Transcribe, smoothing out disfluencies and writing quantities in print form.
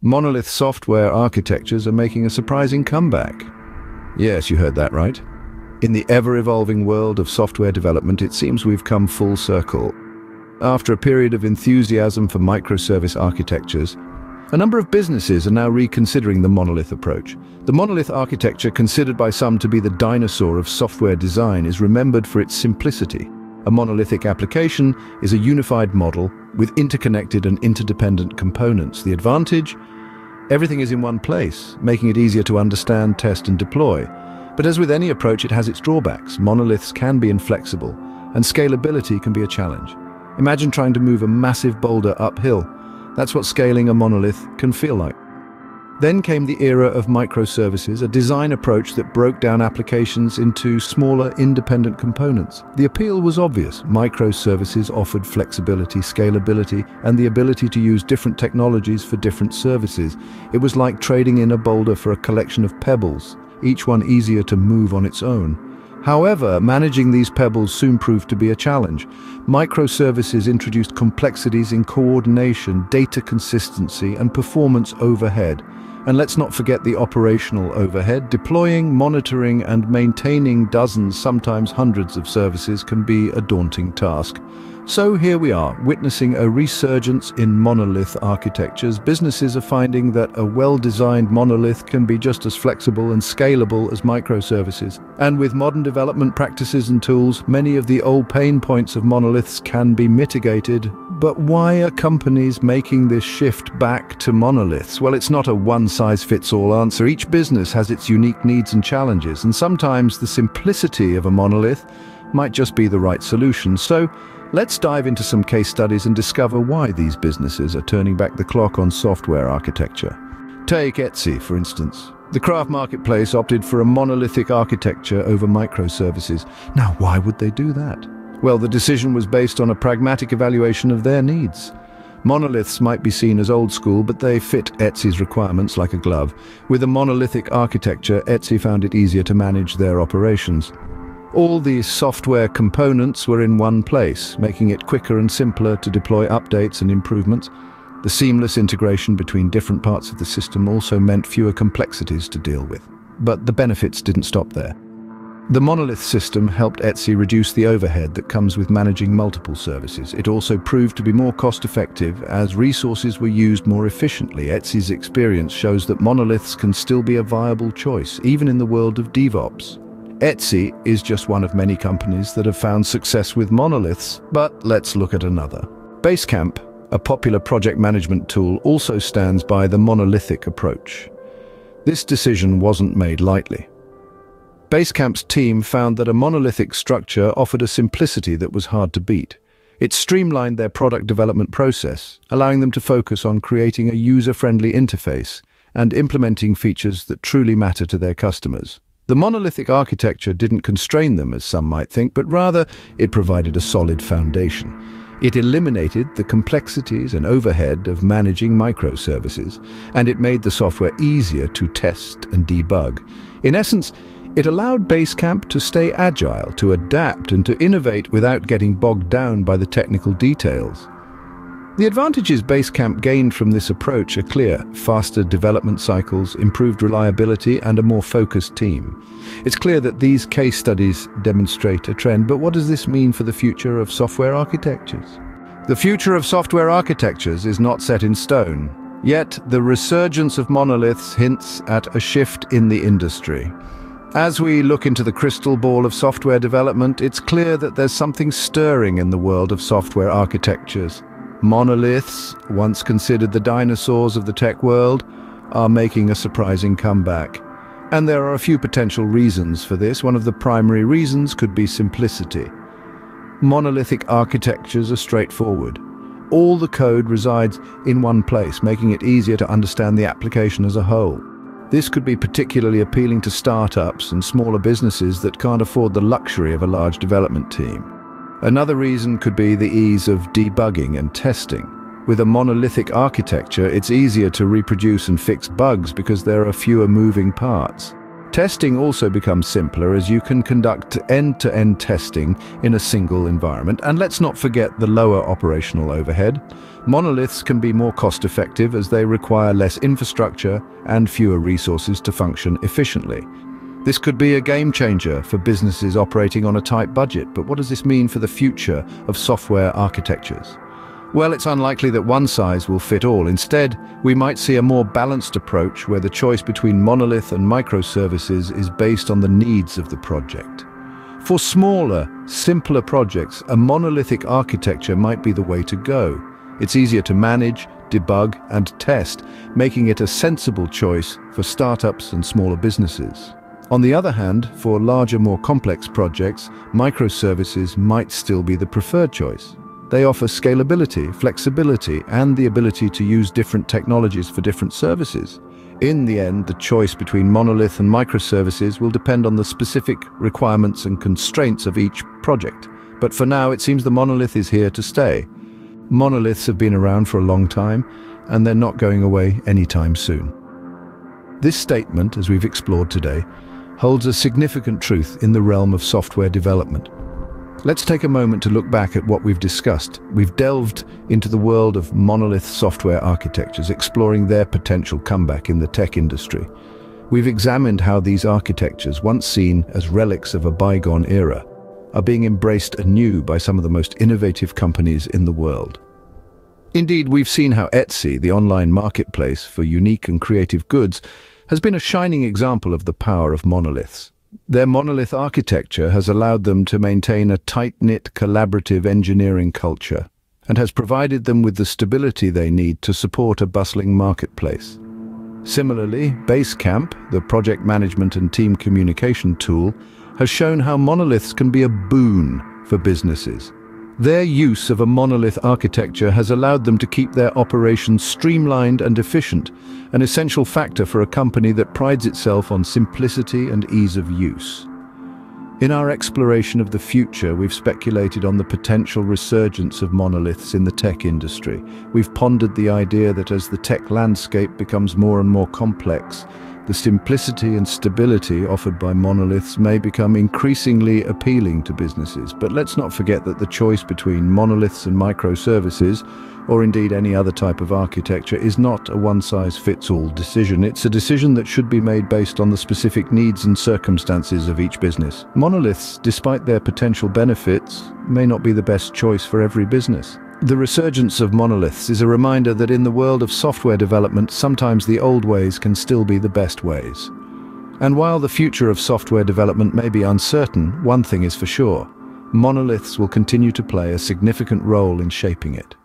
Monolith software architectures are making a surprising comeback. Yes, you heard that right. In the ever-evolving world of software development, it seems we've come full circle. After a period of enthusiasm for microservice architectures, a number of businesses are now reconsidering the monolith approach. The monolith architecture, considered by some to be the dinosaur of software design, is remembered for its simplicity. A monolithic application is a unified model with interconnected and interdependent components. The advantage? Everything is in one place, making it easier to understand, test, and deploy. But as with any approach, it has its drawbacks. Monoliths can be inflexible, and scalability can be a challenge. Imagine trying to move a massive boulder uphill. That's what scaling a monolith can feel like. Then came the era of microservices, a design approach that broke down applications into smaller, independent components. The appeal was obvious. Microservices offered flexibility, scalability, and the ability to use different technologies for different services. It was like trading in a boulder for a collection of pebbles, each one easier to move on its own. However, managing these pebbles soon proved to be a challenge. Microservices introduced complexities in coordination, data consistency, and performance overhead. And let's not forget the operational overhead. Deploying, monitoring, and maintaining dozens, sometimes hundreds of services can be a daunting task. So here we are, witnessing a resurgence in monolith architectures. Businesses are finding that a well-designed monolith can be just as flexible and scalable as microservices. And with modern development practices and tools, many of the old pain points of monoliths can be mitigated. But why are companies making this shift back to monoliths? Well, it's not a one-size-fits-all answer. Each business has its unique needs and challenges, and sometimes the simplicity of a monolith might just be the right solution. So, let's dive into some case studies and discover why these businesses are turning back the clock on software architecture. Take Etsy, for instance. The craft marketplace opted for a monolithic architecture over microservices. Now, why would they do that? Well, the decision was based on a pragmatic evaluation of their needs. Monoliths might be seen as old school, but they fit Etsy's requirements like a glove. With a monolithic architecture, Etsy found it easier to manage their operations. All these software components were in one place, making it quicker and simpler to deploy updates and improvements. The seamless integration between different parts of the system also meant fewer complexities to deal with. But the benefits didn't stop there. The monolith system helped Etsy reduce the overhead that comes with managing multiple services. It also proved to be more cost-effective as resources were used more efficiently. Etsy's experience shows that monoliths can still be a viable choice, even in the world of DevOps. Etsy is just one of many companies that have found success with monoliths, but let's look at another. Basecamp, a popular project management tool, also stands by the monolithic approach. This decision wasn't made lightly. Basecamp's team found that a monolithic structure offered a simplicity that was hard to beat. It streamlined their product development process, allowing them to focus on creating a user-friendly interface and implementing features that truly matter to their customers. The monolithic architecture didn't constrain them, as some might think, but rather it provided a solid foundation. It eliminated the complexities and overhead of managing microservices, and it made the software easier to test and debug. In essence, it allowed Basecamp to stay agile, to adapt, and to innovate without getting bogged down by the technical details. The advantages Basecamp gained from this approach are clear: faster development cycles, improved reliability, and a more focused team. It's clear that these case studies demonstrate a trend, but what does this mean for the future of software architectures? The future of software architectures is not set in stone, yet the resurgence of monoliths hints at a shift in the industry. As we look into the crystal ball of software development, it's clear that there's something stirring in the world of software architectures. Monoliths, once considered the dinosaurs of the tech world, are making a surprising comeback. And there are a few potential reasons for this. One of the primary reasons could be simplicity. Monolithic architectures are straightforward. All the code resides in one place, making it easier to understand the application as a whole. This could be particularly appealing to startups and smaller businesses that can't afford the luxury of a large development team. Another reason could be the ease of debugging and testing. With a monolithic architecture, it's easier to reproduce and fix bugs because there are fewer moving parts. Testing also becomes simpler as you can conduct end-to-end testing in a single environment. And let's not forget the lower operational overhead. Monoliths can be more cost-effective as they require less infrastructure and fewer resources to function efficiently. This could be a game changer for businesses operating on a tight budget, but what does this mean for the future of software architectures? Well, it's unlikely that one size will fit all. Instead, we might see a more balanced approach where the choice between monolith and microservices is based on the needs of the project. For smaller, simpler projects, a monolithic architecture might be the way to go. It's easier to manage, debug, and test, making it a sensible choice for startups and smaller businesses. On the other hand, for larger, more complex projects, microservices might still be the preferred choice. They offer scalability, flexibility, and the ability to use different technologies for different services. In the end, the choice between monolith and microservices will depend on the specific requirements and constraints of each project. But for now, it seems the monolith is here to stay. Monoliths have been around for a long time, and they're not going away anytime soon. This statement, as we've explored today, holds a significant truth in the realm of software development. Let's take a moment to look back at what we've discussed. We've delved into the world of monolith software architectures, exploring their potential comeback in the tech industry. We've examined how these architectures, once seen as relics of a bygone era, are being embraced anew by some of the most innovative companies in the world. Indeed, we've seen how Etsy, the online marketplace for unique and creative goods, has been a shining example of the power of monoliths. Their monolith architecture has allowed them to maintain a tight-knit, collaborative engineering culture and has provided them with the stability they need to support a bustling marketplace. Similarly, Basecamp, the project management and team communication tool, has shown how monoliths can be a boon for businesses. Their use of a monolith architecture has allowed them to keep their operations streamlined and efficient, an essential factor for a company that prides itself on simplicity and ease of use. In our exploration of the future, we've speculated on the potential resurgence of monoliths in the tech industry. We've pondered the idea that as the tech landscape becomes more and more complex, the simplicity and stability offered by monoliths may become increasingly appealing to businesses. But let's not forget that the choice between monoliths and microservices, or indeed any other type of architecture, is not a one-size-fits-all decision. It's a decision that should be made based on the specific needs and circumstances of each business. Monoliths, despite their potential benefits, may not be the best choice for every business. The resurgence of monoliths is a reminder that in the world of software development, sometimes the old ways can still be the best ways. And while the future of software development may be uncertain, one thing is for sure: monoliths will continue to play a significant role in shaping it.